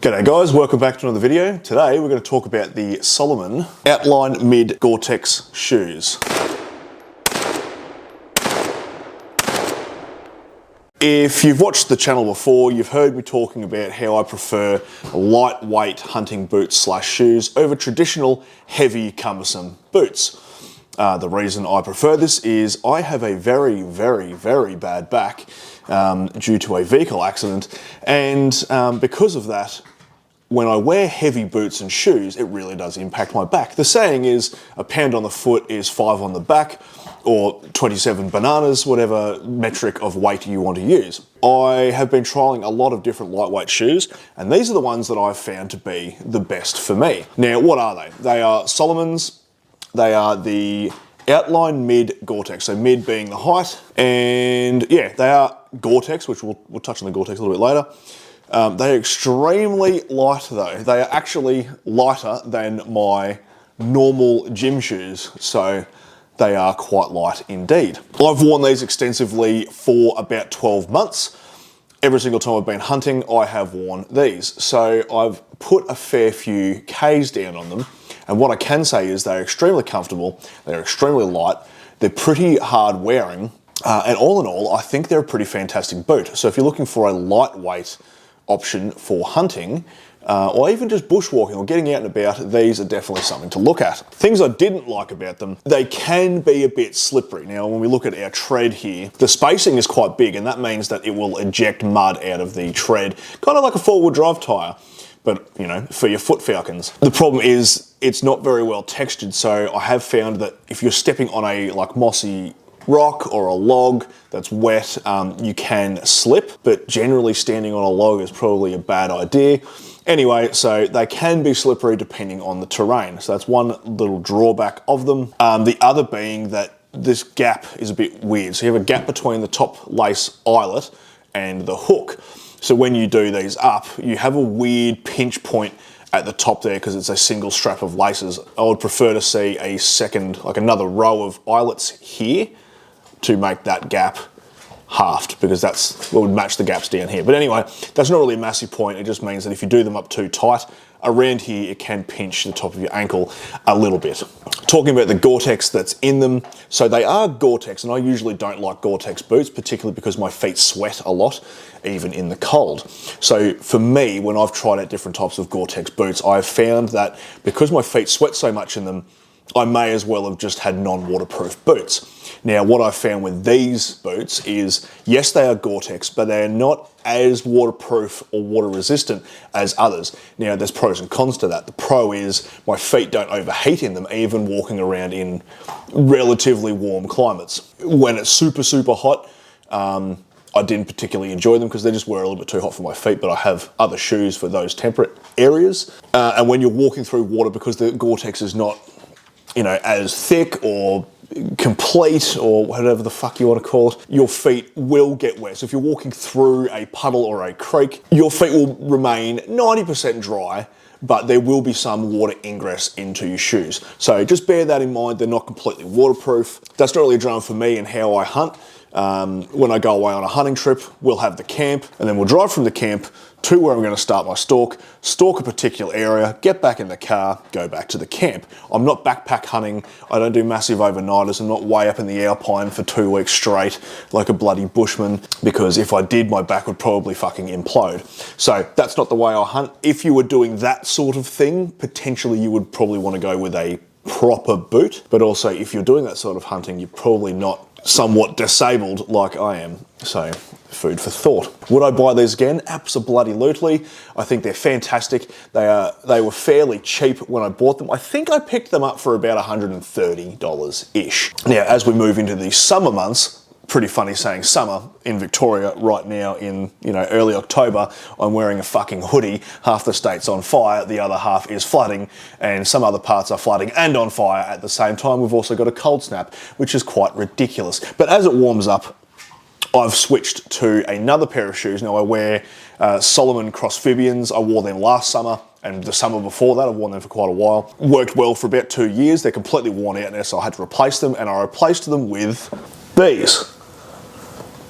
G'day guys, welcome back to another video. Today we're going to talk about the Salomon Outline Mid Gore-Tex shoes. If you've watched the channel before, you've heard me talking about how I prefer lightweight hunting boots slash shoes over traditional heavy cumbersome boots. The reason I prefer this is I have a very bad back due to a vehicle accident, and because of that, when I wear heavy boots and shoes, it really does impact my back. The saying is, a pound on the foot is 5 on the back, or 27 bananas, whatever metric of weight you want to use. I have been trialing a lot of different lightweight shoes, and these are the ones that I've found to be the best for me. Now, what are they? They are Salomon's. They are the Outline Mid Gore-Tex, so mid being the height, and yeah, they are Gore-Tex, which we'll touch on the Gore-Tex a little bit later. They are extremely light though. They are actually lighter than my normal gym shoes, so they are quite light indeed. I've worn these extensively for about 12 months. Every single time I've been hunting, I have worn these. So I've put a fair few Ks down on them, and what I can say is they're extremely comfortable, they're extremely light, they're pretty hard wearing, and all in all, I think they're a pretty fantastic boot. So if you're looking for a lightweight option for hunting, or even just bushwalking or getting out and about, these are definitely something to look at. Things I didn't like about them, they can be a bit slippery. Now, when we look at our tread here, the spacing is quite big, and that means that it will eject mud out of the tread, kind of like a four-wheel drive tyre, but, you know, for your foot falcons. The problem is it's not very well textured, so I have found that if you're stepping on a like mossy rock or a log that's wet, you can slip, but generally standing on a log is probably a bad idea. Anyway, so they can be slippery depending on the terrain. So that's one little drawback of them. The other being that this gap is a bit weird. So you have a gap between the top lace eyelet and the hook. So when you do these up, you have a weird pinch point at the top there because it's a single strap of laces. I would prefer to see a second, like another row of eyelets here to make that gap halved, because that's what would match the gaps down here. But anyway, that's not really a massive point. It just means that if you do them up too tight, around here it can pinch the top of your ankle a little bit. Talking about the Gore-Tex that's in them, so they are Gore-Tex, and I usually don't like Gore-Tex boots, particularly because my feet sweat a lot, even in the cold. So for me, when I've tried out different types of Gore-Tex boots, I've found that because my feet sweat so much in them, I may as well have just had non-waterproof boots. Now, what I've found with these boots is, yes, they are Gore-Tex, but they are not as waterproof or water resistant as others. Now, there's pros and cons to that. The pro is my feet don't overheat in them, even walking around in relatively warm climates. When it's super hot, I didn't particularly enjoy them because they just were a little bit too hot for my feet, but I have other shoes for those temperate areas. And when you're walking through water, because the Gore-Tex is not, you know, as thick or complete or whatever the fuck you want to call it, your feet will get wet. So if you're walking through a puddle or a creek, your feet will remain 90% dry, but there will be some water ingress into your shoes. So just bear that in mind. They're not completely waterproof. That's not really a drama for me and how I hunt. When I go away on a hunting trip, we'll have the camp, and then we'll drive from the camp to where I'm going to start my stalk a particular area, get back in the car, go back to the camp. I'm not backpack hunting. I don't do massive overnighters. I'm not way up in the Alpine for 2 weeks straight like a bloody bushman, because if I did, my back would probably fucking implode. So that's not the way I hunt. If you were doing that sort of thing, potentially you would probably want to go with a proper boot. But also, if you're doing that sort of hunting, you're probably not somewhat disabled like I am. So food for thought. Would I buy these again? Absolutely. I think they're fantastic. They were fairly cheap when I bought them. I think I picked them up for about $130-ish. Now, as we move into the summer months, pretty funny saying summer in Victoria right now in, you know, early October, I'm wearing a fucking hoodie. Half the state's on fire, the other half is flooding, and some other parts are flooding and on fire at the same time. We've also got a cold snap, which is quite ridiculous. But as it warms up, I've switched to another pair of shoes. Now I wear Salomon Crossfibians. I wore them last summer, and the summer before that I've worn them for quite a while. Worked well for about 2 years. They're completely worn out now, so I had to replace them, and I replaced them with these,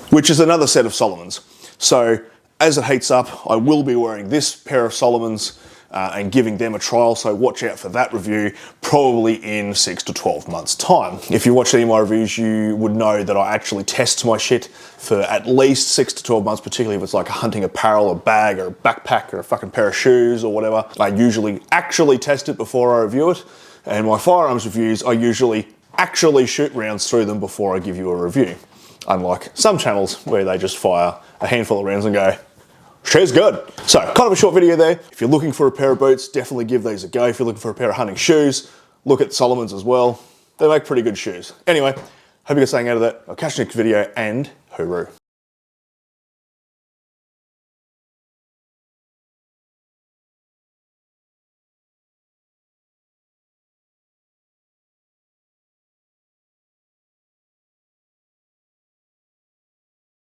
which is another set of Salomons. So as it heats up, I will be wearing this pair of Salomons and giving them a trial, so watch out for that review, probably in 6 to 12 months time. If you watch any of my reviews, you would know that I actually test my shit for at least 6 to 12 months, particularly if it's like a hunting apparel, a bag, or a backpack, or a fucking pair of shoes, or whatever. I usually actually test it before I review it, and my firearms reviews, I usually actually shoot rounds through them before I give you a review. Unlike some channels where they just fire a handful of rounds and go, she's good. So, kind of a short video there. If you're looking for a pair of boots, definitely give these a go. If you're looking for a pair of hunting shoes, look at Salomons as well. They make pretty good shoes. Anyway, hope you got something out of that. I'll catch you next video, and hooroo.